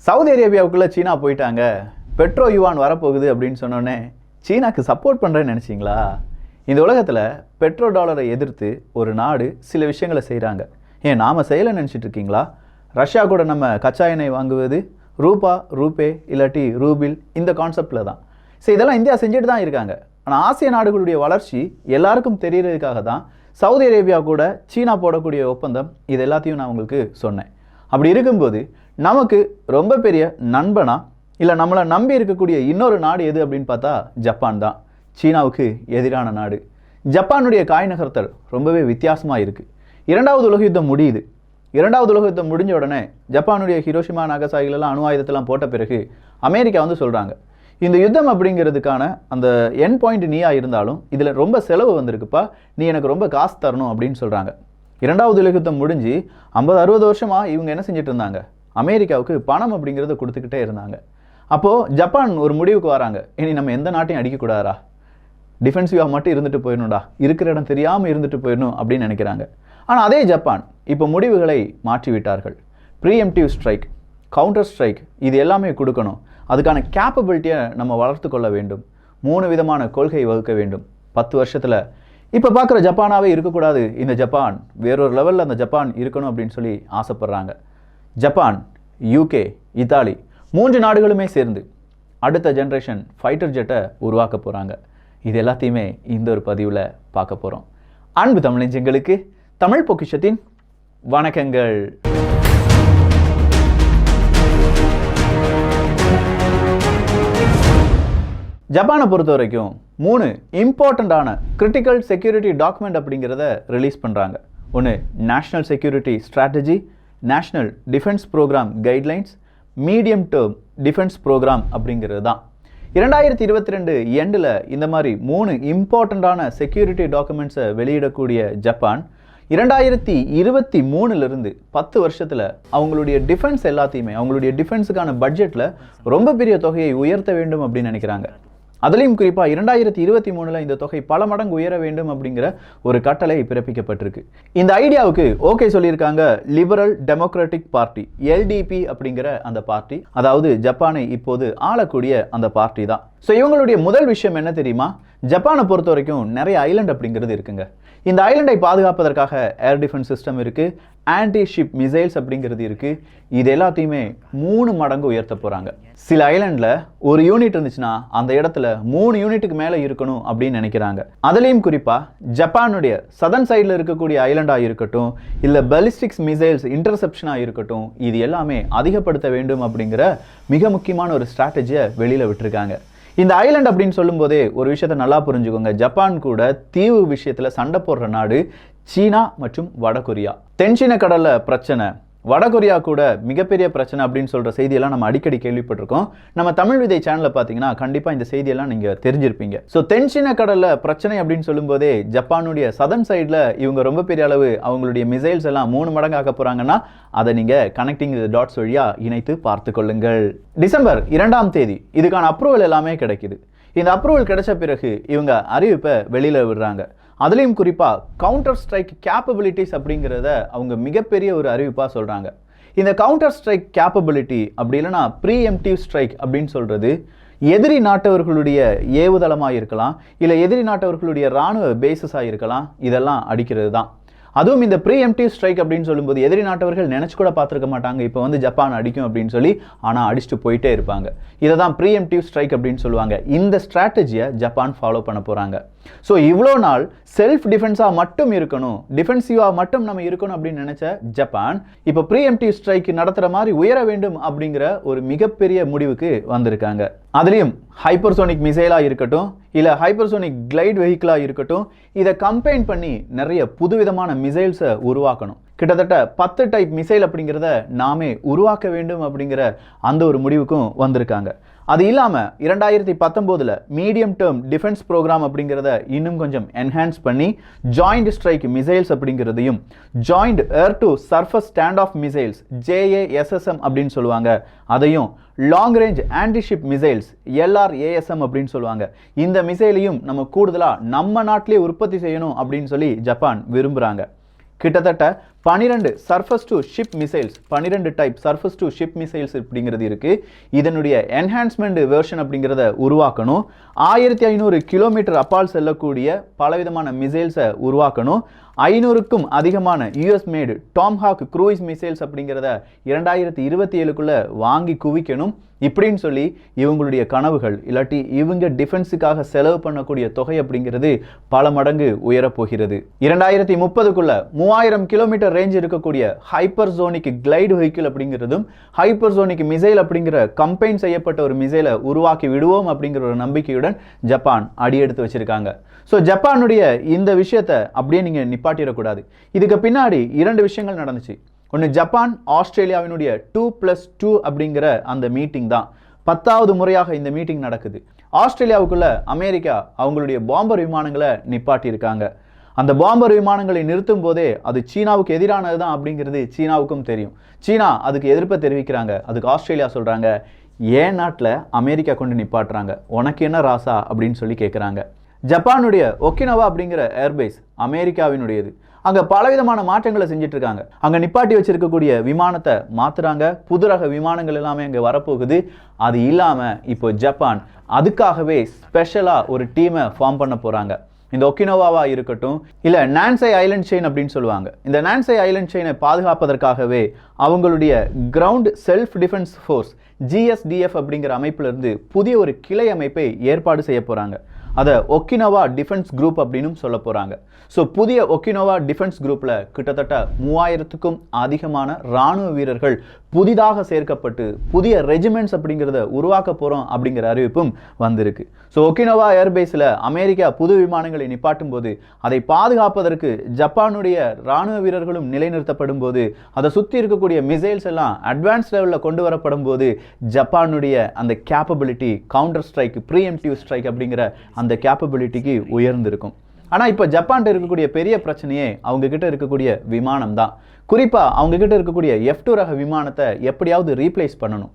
Saudi அரேபியாவுக்குள்ளே சீனா போயிட்டாங்க, Pedro Yuan வரப்போகுது அப்படின்னு சொன்னோன்னே சீனாக்கு சப்போர்ட் பண்ணுறேன்னு நினச்சிங்களா? இந்த உலகத்தில் பெட்ரோ டாலரை எதிர்த்து ஒரு நாடு சில விஷயங்களை செய்கிறாங்க. ஏன் நாம் செய்யலைன்னு நினச்சிட்டு இருக்கீங்களா? ரஷ்யா கூட நம்ம கச்சா எண்ணெய் வாங்குவது ரூபா, ரூபே இல்லாட்டி ரூபில், இந்த கான்செப்டில் தான். சரி, இதெல்லாம் இந்தியா செஞ்சுட்டு தான் இருக்காங்க. ஆனால் ஆசிய நாடுகளுடைய வளர்ச்சி எல்லாருக்கும் தெரியறதுக்காக தான் சவுதி அரேபியா கூட சீனா போடக்கூடிய ஒப்பந்தம் இது எல்லாத்தையும் நான் உங்களுக்கு சொன்னேன். அப்படி இருக்கும்போது நமக்கு ரொம்ப பெரிய நண்பனா இல்லை நம்மளை நம்பி இருக்கக்கூடிய இன்னொரு நாடு எது அப்படின்னு பார்த்தா ஜப்பான் தான். சீனாவுக்கு எதிரான நாடு. ஜப்பானுடைய காய் நகர்த்தல் ரொம்பவே வித்தியாசமாக இருக்குது. இரண்டாவது உலக யுத்தம் முடியுது. இரண்டாவது உலக யுத்தம் முடிஞ்ச உடனே ஜப்பானுடைய ஹிரோஷிமா நாகசாகிலெல்லாம் அணு ஆயுதத்தெல்லாம் போட்ட பிறகு அமெரிக்கா வந்து சொல்கிறாங்க, இந்த யுத்தம் அப்படிங்கிறதுக்கான அந்த என் பாயிண்ட் நீயா இருந்தாலும் இதில் ரொம்ப செலவு வந்திருக்குப்பா, நீ எனக்கு ரொம்ப காசு தரணும் அப்படின்னு சொல்கிறாங்க. இரண்டாவது உலக யுத்தம் முடிஞ்சு 50-60 வருஷமாக இவங்க என்ன செஞ்சுட்டு இருந்தாங்க? அமெரிக்காவுக்கு பணம் அப்படிங்கிறத கொடுத்துக்கிட்டே இருந்தாங்க. அப்போது ஜப்பான் ஒரு முடிவுக்கு வராங்க, இனி நம்ம எந்த நாட்டையும் அடிக்கக்கூடாதா, டிஃபென்சிவாக மட்டும் இருந்துட்டு போயிடணும்டா, இருக்கிற இடம் தெரியாமல் இருந்துட்டு போயிடணும் அப்படின்னு நினைக்கிறாங்க. ஆனால் அதே ஜப்பான் இப்போ முடிவுகளை மாற்றிவிட்டார்கள். ப்ரீஎம்டிவ் ஸ்ட்ரைக், கவுண்டர் ஸ்ட்ரைக், இது எல்லாமே கொடுக்கணும். அதுக்கான கேப்பபிலிட்டியை நம்ம வளர்த்து கொள்ள வேண்டும். 3 விதமான கொள்கை வகுக்க வேண்டும். 10 வருஷத்தில் இப்போ பார்க்குற ஜப்பானாகவே இருக்கக்கூடாது, இந்த ஜப்பான் வேறொரு லெவலில் அந்த ஜப்பான் இருக்கணும் அப்படின்னு சொல்லி ஆசைப்படுறாங்க. ஜப்பான், யூகே, இத்தாலி 3 நாடுகளுமே சேர்ந்து அடுத்த ஜென்ரேஷன் ஃபைட்டர் ஜெட்டை உருவாக்க போகிறாங்க. இது எல்லாத்தையுமே இந்த ஒரு பதிவில் பார்க்க போகிறோம். அன்பு தமிழஞ்சங்களுக்கு தமிழ் பொக்கிஷத்தின் வணக்கங்கள். ஜப்பானை பொறுத்த வரைக்கும் 3 இம்பார்ட்டண்ட்டான கிரிட்டிக்கல் செக்யூரிட்டி டாக்குமெண்ட் அப்படிங்கிறத ரிலீஸ் பண்ணுறாங்க. ஒன்று national security strategy, national defence programme guidelines, medium term defence programme அப்படிங்கிறது தான். 2022 எண்டில் இந்த மாதிரி 3 இம்பார்ட்டண்ட்டான செக்யூரிட்டி டாக்குமெண்ட்ஸை வெளியிடக்கூடிய ஜப்பான் 2023 10 வருஷத்தில் அவங்களுடைய டிஃபென்ஸ் எல்லாத்தையுமே, அவங்களுடைய டிஃபென்ஸுக்கான பட்ஜெட்டில் ரொம்ப பெரிய தொகையை உயர்த்த வேண்டும் அப்படின்னு நினைக்கிறாங்க. அதுலேயும் குறிப்பாக 2023 இந்த தொகை பல மடங்கு உயர வேண்டும் அப்படிங்கிற ஒரு கட்டளை பிறப்பிக்கப்பட்டிருக்கு. இந்த ஐடியாவுக்கு ஓகே சொல்லியிருக்காங்க லிபரல் டெமோக்ராட்டிக் பார்ட்டி, எல்டிபி அப்படிங்கிற அந்த பார்ட்டி, அதாவது ஜப்பானை இப்போது ஆளக்கூடிய அந்த பார்ட்டி தான். ஸோ இவங்களுடைய முதல் விஷயம் என்ன தெரியுமா? ஜப்பானை பொறுத்த வரைக்கும் நிறைய ஐலண்ட் அப்படிங்கிறது இருக்குங்க. இந்த ஐலண்டை பாதுகாப்பதற்காக ஏர் டிஃபென்ஸ் சிஸ்டம் இருக்குது, ஆன்டி ஷிப் மிசைல்ஸ் அப்படிங்கிறது இருக்குது. இது எல்லாத்தையுமே 3 மடங்கு உயர்த்த போகிறாங்க. சில ஐலண்டில் ஒரு யூனிட் இருந்துச்சுன்னா அந்த இடத்துல 3 யூனிட்டுக்கு மேலே இருக்கணும் அப்படின்னு நினைக்கிறாங்க. அதுலேயும் குறிப்பாக ஜப்பானுடைய சதன் சைடில் இருக்கக்கூடிய ஐலண்டாக இருக்கட்டும், இல்லை பாலிஸ்டிக்ஸ் மிசைல்ஸ் இன்டர்செப்ஷனாக இருக்கட்டும், இது எல்லாமே அதிகப்படுத்த வேண்டும் அப்படிங்கிற மிக முக்கியமான ஒரு ஸ்ட்ராட்டஜியை வெளியில் விட்டுருக்காங்க. இந்த ஐலண்ட் அப்படின்னு சொல்லும் போதே ஒரு விஷயத்த நல்லா புரிஞ்சுக்கோங்க. ஜப்பான் கூட தீவு விஷயத்தில் சண்டை போடுற நாடு சீனா மற்றும் வடகொரியா. தென்சீன கடல்ல பிரச்சனை, வடகொரியா கூட மிகப்பெரிய பிரச்சனை அப்படின்னு சொல்கிற செய்தியெல்லாம் நம்ம அடிக்கடி கேள்விப்பட்டிருக்கோம். நம்ம தமிழ் விதை சேனலில் பார்த்தீங்கன்னா கண்டிப்பாக இந்த செய்தியெல்லாம் நீங்கள் தெரிஞ்சிருப்பீங்க. ஸோ தென்சீன கடலில் பிரச்சனை அப்படின்னு சொல்லும்போதே ஜப்பானுடைய சதன் சைடில் இவங்க ரொம்ப பெரிய அளவு அவங்களுடைய மிசைல்ஸ் எல்லாம் 3 மடங்கு ஆக்க போகிறாங்கன்னா அதை நீங்கள் கனெக்டிங் டாட்ஸ் வழியாக இணைத்து பார்த்து கொள்ளுங்கள். டிசம்பர் 2ஆம் தேதி இதுக்கான அப்ரூவல் எல்லாமே கிடைக்குது. இந்த அப்ரூவல் கிடைச்ச பிறகு இவங்க அறிவிப்பை வெளியில் விடுறாங்க. அதுலேயும் குறிப்பாக கவுண்டர் ஸ்ட்ரைக் கேப்பபிலிட்டிஸ் அப்படிங்கிறத அவங்க மிகப்பெரிய ஒரு அறிவிப்பாக சொல்கிறாங்க. இந்த கவுண்டர் ஸ்ட்ரைக் கேப்பபிலிட்டி அப்படி இல்லைனா ப்ரீஎம்டிவ் ஸ்ட்ரைக் அப்படின்னு சொல்கிறது எதிரி நாட்டவர்களுடைய ஏவுதளமாக இருக்கலாம், இல்லை எதிரி நாட்டவர்களுடைய இராணுவ பேசஸாக இருக்கலாம், இதெல்லாம் அடிக்கிறது தான். அதுவும் இந்த ப்ரீஎம்டிவ் ஸ்ட்ரைக் அப்படின்னு சொல்லும்போது எதிரி நாட்டவர்கள் நினச்சி கூட பார்த்துருக்க மாட்டாங்க இப்போ வந்து ஜப்பான் அடிக்கும் அப்படின்னு சொல்லி, ஆனால் அடிச்சுட்டு போயிட்டே இருப்பாங்க. இதை தான் ப்ரீஎம்டிவ் ஸ்ட்ரைக் அப்படின்னு சொல்லுவாங்க. இந்த ஸ்ட்ராட்டஜியை ஜப்பான் ஃபாலோ பண்ண போகிறாங்க. ஸோ இவ்வளோ நாள் செல்ஃப் டிஃபென்ஸாக மட்டும் இருக்கணும், டிஃபென்சிவாக மட்டும் நம்ம இருக்கணும் அப்படின்னு நினச்ச ஜப்பான் இப்போ ப்ரீஎம்டிவ் ஸ்ட்ரைக் நடத்துகிற மாதிரி உயர வேண்டும் அப்படிங்கிற ஒரு மிகப்பெரிய முடிவுக்கு வந்திருக்காங்க. அதுலேயும் ஹைப்பர்சோனிக் மிசைலாக இருக்கட்டும், இல்லை ஹைப்பர்சோனிக் கிளைட் வெஹிக்கிளாக இருக்கட்டும், இதை கம்பைன் பண்ணி நிறைய புதுவிதமான மிசைல்ஸை உருவாக்கணும். கிட்டத்தட்ட 10 டைப் மிசைல் அப்படிங்கிறத நாமே உருவாக்க வேண்டும் அப்படிங்கிற அந்த ஒரு முடிவுக்கும் வந்திருக்காங்க. அது இல்லாமல் 2019 மீடியம் டேர்ம் டிஃபென்ஸ் ப்ரோக்ராம் அப்படிங்கிறத இன்னும் கொஞ்சம் என்ஹான்ஸ் பண்ணி ஜாயிண்ட் ஸ்ட்ரைக் மிசைல்ஸ் அப்படிங்கிறதையும், joint air to surface stand off missiles JASSM அப்படின்னு சொல்லுவாங்க, அதையும் long range antiship missiles LRASM அப்படின்னு சொல்லுவாங்க, இந்த மிசைலையும் நம்ம கூடுதலாக நம்ம நாட்டிலே உற்பத்தி செய்யணும் அப்படின்னு சொல்லி ஜப்பான் விரும்புகிறாங்க. கிட்டத்தட்ட 12 surface to ship missiles, 12 type surface to ship missiles அப்படிங்கிறது இருக்கு. இதனுடைய என்ஹான்ஸ்மெண்ட் வெர்ஷன் அப்படிங்கிறத உருவாக்கணும். 1500 கிலோமீட்டர் அப்பால் செல்லக்கூடிய பலவிதமான மிசைல்ஸை உருவாக்கணும். 500க்கும் அதிகமான யூஎஸ் மேடு டாம்ஹாக் க்ரூயிஸ் மிசைல்ஸ் அப்படிங்கிறத 2027க்குள்ள வாங்கி குவிக்கணும். இப்படின்னு சொல்லி இவங்களுடைய கனவுகள், இல்லாட்டி இவங்க டிஃபென்ஸுக்காக செலவு பண்ணக்கூடிய தொகை அப்படிங்கிறது பல மடங்கு உயரப்போகிறது. 2030க்குள்ள 3000 கிலோமீட்டர் ரேஞ்ச் இருக்கக்கூடிய ஹைப்பர்சோனிக் கிளைடு வெஹிக்கிள் அப்படிங்கிறதும், ஹைப்பர்சோனிக் மிசைல் அப்படிங்கிற கம்பைன் செய்யப்பட்ட ஒரு மிசைலை உருவாக்கி விடுவோம் அப்படிங்கிற ஒரு நம்பிக்கையுடன் ஜப்பான் அடியெடுத்து வச்சிருக்காங்க. ஸோ ஜப்பானுடைய இந்த விஷயத்தை அப்படியே நீங்கள் நிப்பாட்டிடக்கூடாது. இதுக்கு பின்னாடி 2 விஷயங்கள் நடந்துச்சு. ஒன்று, ஜப்பான் ஆஸ்திரேலியாவினுடைய 2+2 அப்படிங்கிற அந்த மீட்டிங் தான். 10வது முறையாக இந்த மீட்டிங் நடக்குது. ஆஸ்திரேலியாவுக்குள்ள அமெரிக்கா அவங்களுடைய பாம்பர் விமானங்களை நிப்பாட்டியிருக்காங்க. அந்த பாம்பர் விமானங்களை நிறுத்தும் போதே அது சீனாவுக்கு எதிரானது தான் அப்படிங்கிறது சீனாவுக்கும் தெரியும். சீனா அதுக்கு எதிர்ப்பை தெரிவிக்கிறாங்க. அதுக்கு ஆஸ்திரேலியா சொல்கிறாங்க, ஏன் நாட்டில் அமெரிக்கா கொண்டு நிப்பாட்டுறாங்க, உனக்கு என்ன ராசா அப்படின்னு சொல்லி கேட்குறாங்க. ஜப்பானுடைய ஒக்கினவா அப்படிங்கிற ஏர்பேஸ் அமெரிக்காவினுடையது. அங்கே பலவிதமான மாற்றங்களை செஞ்சுட்டு இருக்காங்க. அங்கே நிப்பாட்டி வச்சிருக்கக்கூடிய விமானத்தை மாற்றுறாங்க. புது ரக விமானங்கள் எல்லாமே அங்கே வரப்போகுது. அது இல்லாமல் இப்போ ஜப்பான் அதுக்காகவே ஸ்பெஷலாக ஒரு டீமை ஃபார்ம் பண்ண போகிறாங்க. இந்த ஒக்கினோவாவா இருக்கட்டும், இல்லை நான்சை ஐலண்ட் செயின் அப்படின்னு சொல்லுவாங்க. இந்த நான்சை ஐலண்ட் செயினை பாதுகாப்பதற்காகவே அவங்களுடைய ground self defence force GSDF அப்படிங்கிற அமைப்பிலிருந்து புதிய ஒரு கிளை அமைப்பை ஏற்பாடு செய்ய போகிறாங்க. அதை ஒக்கினோவா டிஃபென்ஸ் குரூப் அப்படின்னு சொல்ல போகிறாங்க. ஸோ புதிய ஒக்கினோவா டிஃபென்ஸ் குரூப்பில் கிட்டத்தட்ட 3000க்கும் அதிகமான இராணுவ வீரர்கள் புதிதாக சேர்க்கப்பட்டு புதிய ரெஜிமெண்ட்ஸ் அப்படிங்கிறத உருவாக்க போகிறோம் அப்படிங்கிற அறிவிப்பும் வந்திருக்கு. ஸோ ஒக்கினோவா ஏர்பேஸில் அமெரிக்கா புது விமானங்களை நிப்பாட்டும் போது அதை பாதுகாப்பதற்கு ஜப்பானுடைய இராணுவ வீரர்களும் நிலைநிறுத்தப்படும் போது, அதை சுற்றி இருக்கக்கூடிய மிசைல்ஸ் எல்லாம் அட்வான்ஸ் லெவலில் கொண்டு வரப்படும் போது ஜப்பானுடைய அந்த capability, counter strike, preemptive strike அப்படிங்கிற அந்த கேப்பபிலிட்டிக்கு உயர்ந்திருக்கும். ஆனால் இப்போ ஜப்பான்கிட்ட இருக்கக்கூடிய பெரிய பிரச்சனையே அவங்க கிட்ட இருக்கக்கூடிய விமானம் தான். குறிப்பாக அவங்க கிட்ட இருக்கக்கூடிய F2 ரக விமானத்தை எப்படியாவது ரீப்ளேஸ் பண்ணணும்.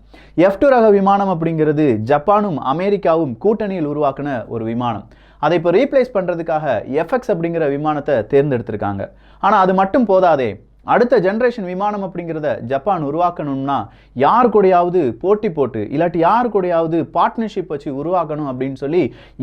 F2 ரக விமானம் அப்படிங்கிறது ஜப்பானும் அமெரிக்காவும் கூட்டணியில் உருவாக்கின ஒரு விமானம். அதை இப்போ ரீப்ளேஸ் பண்ணுறதுக்காக FX அப்படிங்கிற விமானத்தை தேர்ந்தெடுத்திருக்காங்க. ஆனால் அது மட்டும் போதாதே, அடுத்த ஜென்ரேஷன் விமானம் அப்படிங்கிறத ஜப்பான் உருவாக்கணும்னா யார் கூடயாவது போட்டி போட்டு, இல்லாட்டி யார் கூடயாவது பார்ட்னர்ஷிப் வச்சு உருவாக்கணும் அப்படின்னு சொல்லி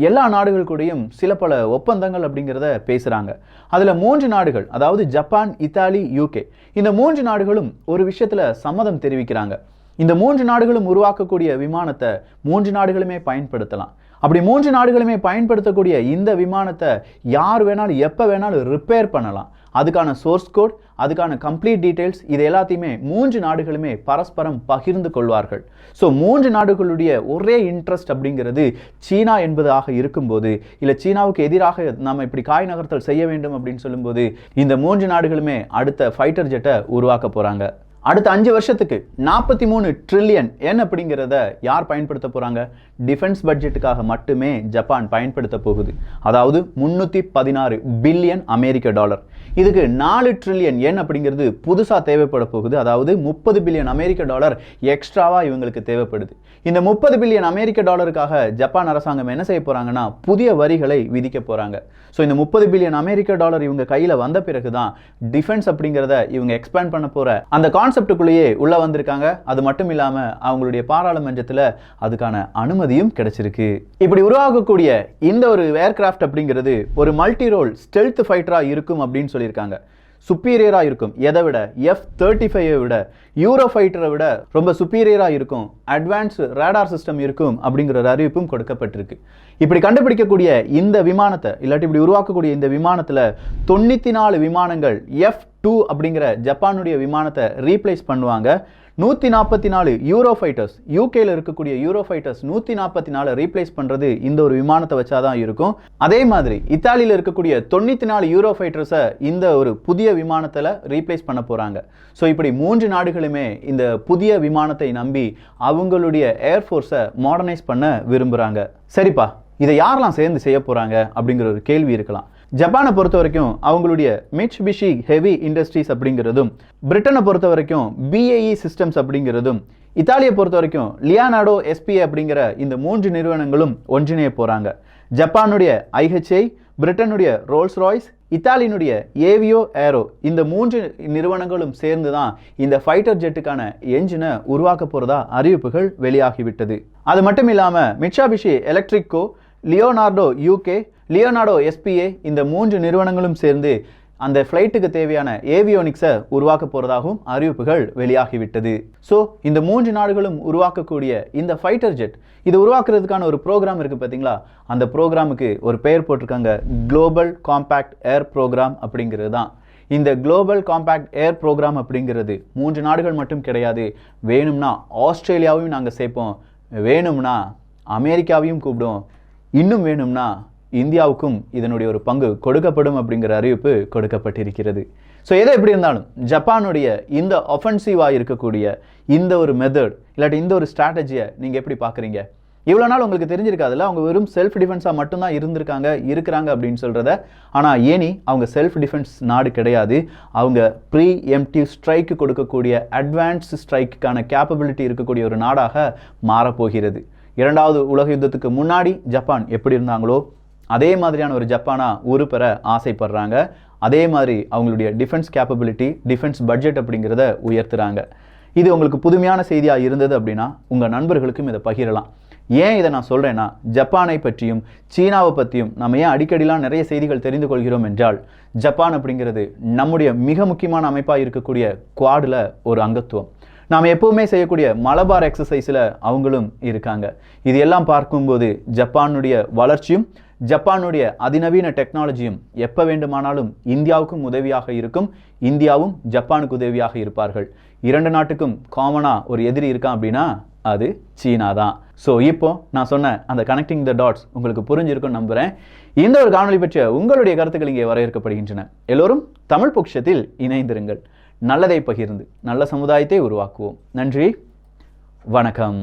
எல்லா நாடுகள் கூடயும் சில பல ஒப்பந்தங்கள் அப்படிங்கிறத பேசுகிறாங்க. அதில் 3 நாடுகள், அதாவது ஜப்பான், இத்தாலி, UK, இந்த 3 நாடுகளும் ஒரு விஷயத்தில் சம்மதம் தெரிவிக்கிறாங்க. இந்த 3 நாடுகளும் உருவாக்கக்கூடிய விமானத்தை 3 நாடுகளுமே பயன்படுத்தலாம். அப்படி 3 நாடுகளுமே பயன்படுத்தக்கூடிய இந்த விமானத்தை யார் வேணாலும் எப்போ வேணாலும் ரிப்பேர் பண்ணலாம். அதுக்கான சோர்ஸ் கோட், அதுக்கான கம்ப்ளீட் டீடைல்ஸ், இது எல்லாத்தையுமே 3 நாடுகளுமே பரஸ்பரம் பகிர்ந்து கொள்வார்கள். ஸோ 3 நாடுகளுடைய ஒரே இன்ட்ரெஸ்ட் அப்படிங்கிறது சீனா என்பதாக இருக்கும்போது, இல்லை சீனாவுக்கு எதிராக நாம் இப்படி காய் நகர்த்தல் செய்ய வேண்டும் அப்படின்னு சொல்லும்போது இந்த 3 நாடுகளுமே அடுத்த ஃபைட்டர் ஜெட்டை உருவாக்க போகிறாங்க. அடுத்த 5 வருஷத்துக்கு 43 ட்ரில்லியன் yen அப்படிங்கிறத யார் பயன்படுத்த போகிறாங்க? டிஃபென்ஸ் பட்ஜெட்டுக்காக மட்டுமே ஜப்பான் பயன்படுத்த போகுது. அதாவது 316 பில்லியன் அமெரிக்க டாலர். இதுக்கு 4 ட்ரில்லியன் yen அப்படிங்கிறது புதுசாக தேவைப்பட போகுது. அதாவது 30 பில்லியன் அமெரிக்க டாலர் எக்ஸ்ட்ராவாக இவங்களுக்கு தேவைப்படுது. இந்த 30 பில்லியன் அமெரிக்க டாலருக்காக ஜப்பான் அரசாங்கம் என்ன செய்ய போகிறாங்கன்னா புதிய வரிகளை விதிக்க போகிறாங்க. ஸோ இந்த 30 பில்லியன் அமெரிக்க டாலர் இவங்க கையில் வந்த பிறகு தான் டிஃபென்ஸ் அப்படிங்கிறத இவங்க எக்ஸ்பேண்ட் பண்ண போகிற அந்த கான்செப்டுக்குள்ளேயே உள்ள வந்திருக்காங்க. அது மட்டும் இல்லாமல் அவங்களுடைய பாராளுமன்றத்தில் அதுக்கான அனுமதியும் கிடைச்சிருக்கு. இப்படி உருவாகக்கூடிய இந்த ஒரு ஏர்கிராஃப்ட் அப்படிங்கிறது ஒரு மல்டி ரோல் ஸ்டெல்த் ஃபைட்டராக இருக்கும் அப்படின்னு சொல்லியிருக்காங்க. சுப்பீரியராக இருக்கும். எதை விட? F-35 விட, யூரோ ஃபைட்டரை விட ரொம்ப சுப்பீரியராக இருக்கும். அட்வான்ஸ்டு ரேடார் சிஸ்டம் இருக்கும் அப்படிங்கிற ஒரு அறிவிப்பும் கொடுக்கப்பட்டிருக்கு. இப்படி கண்டுபிடிக்கக்கூடிய இந்த விமானத்தை, இல்லாட்டி இப்படி உருவாக்கக்கூடிய இந்த விமானத்தில் 94 விமானங்கள் F2 அப்படிங்கிற ஜப்பானுடைய விமானத்தை ரீப்ளேஸ் பண்ணுவாங்க. 144 யூரோ ஃபைட்டர்ஸ், யூகேல இருக்கக்கூடிய யூரோ ஃபைட்டர்ஸ் 144 ரீப்ளேஸ் பண்ணுறது இந்த ஒரு விமானத்தை வச்சாதான் இருக்கும். அதே மாதிரி இத்தாலியில் இருக்கக்கூடிய 94 யூரோ ஃபைட்டர்ஸை இந்த ஒரு புதிய விமானத்தில் ரீப்ளேஸ் பண்ண போகிறாங்க. ஸோ இப்படி 3 நாடுகளுமே இந்த புதிய விமானத்தை நம்பி அவங்களுடைய ஏர்ஃபோர்ஸை மாடர்னைஸ் பண்ண விரும்புகிறாங்க. சரிப்பா, இதை யாரெல்லாம் சேர்ந்து செய்ய போகிறாங்க அப்படிங்கிற ஒரு கேள்வி இருக்கலாம். ஜப்பானை பொறுத்த வரைக்கும் அவங்களுடைய மிட்சுபிஷி ஹெவி இண்டஸ்ட்ரீஸ் அப்படிங்கிறதும், பிரிட்டனை பொறுத்த வரைக்கும் BAE சிஸ்டம்ஸ் அப்படிங்கிறதும், இத்தாலியை பொறுத்த வரைக்கும் லியானார்டோ SPA அப்படிங்கிற இந்த 3 நிறுவனங்களும் ஒன்றிணைய போகிறாங்க. ஜப்பானுடைய IHI, பிரிட்டனுடைய ரோல்ஸ் ராய்ஸ், இத்தாலியினுடைய ஏவியோ ஏரோ, இந்த 3 நிறுவனங்களும் சேர்ந்து தான் இந்த ஃபைட்டர் ஜெட்டுக்கான என்ஜினை உருவாக்க போறதா அறிவிப்புகள் வெளியாகிவிட்டது. அது மட்டும் இல்லாம Mitsubishi எலக்ட்ரிக்கோ, Leonardo UK, Leonardo SPA, இந்த 3 நிறுவனங்களும் சேர்ந்து அந்த ஃப்ளைட்டுக்கு தேவையான ஏவியோனிக்ஸை உருவாக்க போறதாகவும் அறிவிப்புகள் வெளியாகிவிட்டது. ஸோ இந்த 3 நாடுகளும் உருவாக்கக்கூடிய இந்த ஃபைட்டர் ஜெட், இது உருவாக்குறதுக்கான ஒரு ப்ரோக்ராம் இருக்கு பார்த்தீங்களா, அந்த ப்ரோக்ராமுக்கு ஒரு பெயர் போட்டிருக்காங்க, குளோபல் காம்பேக்ட் ஏர் ப்ரோக்ராம் அப்படிங்கிறது தான். இந்த குளோபல் காம்பேக்ட் ஏர் ப்ரோக்ராம் அப்படிங்கிறது 3 நாடுகள் மட்டும் கிடையாது. வேணும்னா ஆஸ்திரேலியாவையும் நாங்கள் சேர்ப்போம், வேணும்னா அமெரிக்காவையும் கூப்பிடுவோம், இன்னும் வேணும்னா இந்தியாவுக்கும் இதனுடைய ஒரு பங்கு கொடுக்கப்படும் அப்படிங்கிற அறிவிப்பு கொடுக்கப்பட்டிருக்கிறது. ஸோ எதை எப்படி இருந்தாலும் ஜப்பானுடைய இந்த ஒஃபென்சிவாக இருக்கக்கூடிய இந்த ஒரு மெத்தட் இல்லாட்டி இந்த ஒரு ஸ்ட்ராட்டஜியை நீங்கள் எப்படி பார்க்குறீங்க? இவ்வளோ நாள் உங்களுக்கு தெரிஞ்சிருக்காதுல்ல, அவங்க வெறும் செல்ஃப் டிஃபென்ஸாக மட்டும்தான் இருக்கிறாங்க அப்படின்னு சொல்கிறத. ஆனால் ஏனி அவங்க செல்ஃப் டிஃபென்ஸ் நாடு கிடையாது, அவங்க ப்ரீ எம்டிவ் ஸ்ட்ரைக்கு கொடுக்கக்கூடிய அட்வான்ஸ்டு ஸ்ட்ரைக்குக்கான கேப்பபிலிட்டி இருக்கக்கூடிய ஒரு நாடாக மாறப்போகிறது. 2வது உலக யுத்தத்துக்கு முன்னாடி ஜப்பான் எப்படி இருந்தாங்களோ அதே மாதிரியான ஒரு ஜப்பானா உருப்பெற ஆசைப்படுறாங்க. அதே மாதிரி அவங்களுடைய டிஃபென்ஸ் கேப்பபிலிட்டி, டிஃபென்ஸ் பட்ஜெட் அப்படிங்கிறத உயர்த்துறாங்க. இது உங்களுக்கு புதுமையான செய்தியாக இருந்தது அப்படின்னா உங்கள் நண்பர்களுக்கும் இதை பகிரலாம். ஏன் இதை நான் சொல்கிறேன்னா, ஜப்பானை பற்றியும் சீனாவை பற்றியும் நம்ம ஏன் அடிக்கடிலாம் நிறைய செய்திகள் தெரிந்து கொள்கிறோம் என்றால், ஜப்பான் அப்படிங்கிறது நம்முடைய மிக முக்கியமான அமைப்பாக இருக்கக்கூடிய குவாடில் ஒரு அங்கத்துவம். நாம் எப்பவுமே செய்யக்கூடிய மலபார் எக்ஸசைஸில் அவங்களும் இருக்காங்க. இது எல்லாம் பார்க்கும்போது ஜப்பானுடைய வளர்ச்சியும் ஜப்பானுடைய அதிநவீன டெக்னாலஜியும் எப்போ வேண்டுமானாலும் இந்தியாவுக்கும் உதவியாக இருக்கும், இந்தியாவும் ஜப்பானுக்கு உதவியாக இருப்பார்கள். 2 நாட்டுக்கும் காமனாக ஒரு எதிரி இருக்கான் அப்படின்னா அது சீனா தான். ஸோ இப்போ நான் சொன்ன அந்த கனெக்டிங் த டாட்ஸ் உங்களுக்கு புரிஞ்சிருக்கும்னு நம்புகிறேன். இந்த ஒரு காணொலி பற்றிய உங்களுடைய கருத்துக்கள் இங்கே வரவேற்கப்படுகின்றன. எல்லோரும் தமிழ் பொக்கிஷத்தில் இணைந்திருங்கள். நல்லதை பகிர்ந்து நல்ல சமுதாயத்தை உருவாக்குவோம். நன்றி, வணக்கம்.